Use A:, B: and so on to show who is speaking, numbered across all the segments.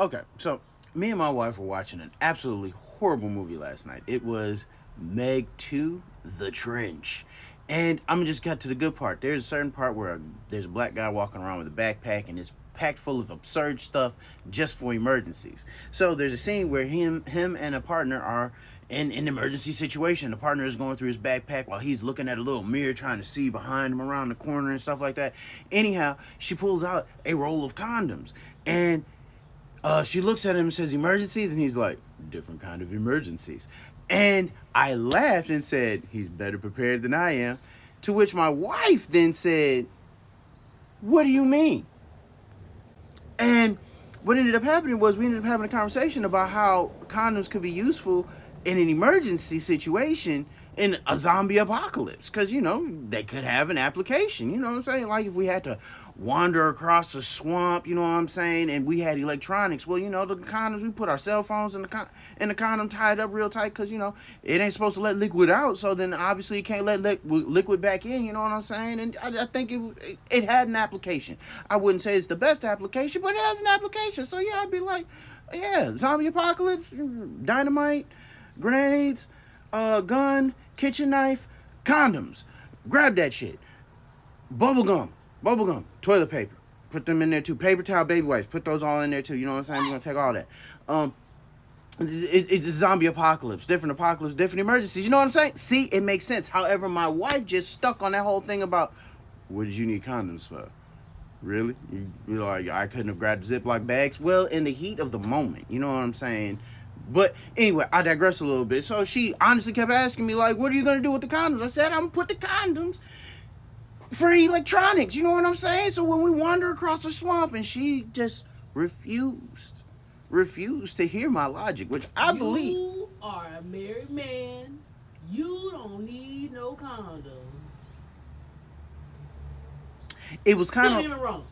A: Okay, so me and my wife were watching an absolutely horrible movie last night. It was Meg 2, The Trench. And I'm just got to the good part. There's a certain part where there's a black guy walking around with a backpack and it's packed full of absurd stuff just for emergencies. So there's a scene where him and a partner are in an emergency situation. The partner is going through his backpack while he's looking at a little mirror trying to see behind him around the corner and stuff like that. Anyhow, she pulls out a roll of condoms and she looks at him and says, emergencies? And he's like, different kind of emergencies. And I laughed and said, he's better prepared than I am. To which my wife then said, what do you mean? And what ended up happening was we ended up having a conversation about how condoms could be useful in an emergency situation in a zombie apocalypse. Because, they could have an application. You know what I'm saying? Like if we had to wander across a swamp, you know what I'm saying? And we had electronics. Well, the condoms, we put our cell phones in the condom tied up real tight because, it ain't supposed to let liquid out. So then obviously it can't let liquid back in, you know what I'm saying? And I think it had an application. I wouldn't say it's the best application, but it has an application. So yeah, I'd be like, yeah, zombie apocalypse, dynamite, grenades, gun, kitchen knife, condoms. Grab that shit. Bubblegum, toilet paper. Put them in there too. Paper towel, baby wipes. Put those all in there too. You know what I'm saying? We're going to take all that. It's a zombie apocalypse. Different emergencies. You know what I'm saying? See, it makes sense. However, my wife just stuck on that whole thing about, what did you need condoms for? Really? You're like, I couldn't have grabbed Ziploc bags? Well, in the heat of the moment. You know what I'm saying? But anyway, I digress a little bit. So she honestly kept asking me, like, what are you going to do with the condoms? I said, I'm going to put the condoms for electronics. You know what I'm saying? So when we wander across the swamp, and she just refused to hear my logic, which I believe.
B: You are a married man. You don't need no condoms.
A: It was kind of...
B: Don't get me wrong.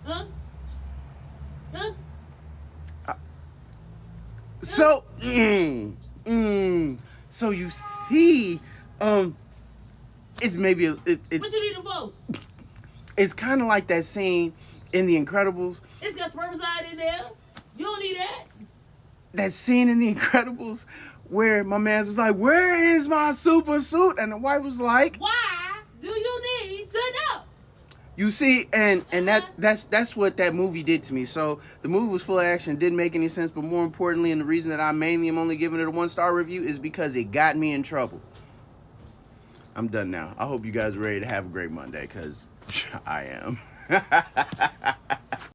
B: Huh?
A: So, so you see, it's maybe
B: what you need them for?
A: It's kind of like that scene in The Incredibles.
B: It's got spermicide in there. You don't need that.
A: That scene in The Incredibles where my man was like, "Where is my super suit?" And the wife was like,
B: "Why do you need to know?"
A: You see, and that's what that movie did to me. So the movie was full of action, didn't make any sense, but more importantly, and the reason that I mainly am only giving it a 1-star review is because it got me in trouble. I'm done now. I hope you guys are ready to have a great Monday, because I am.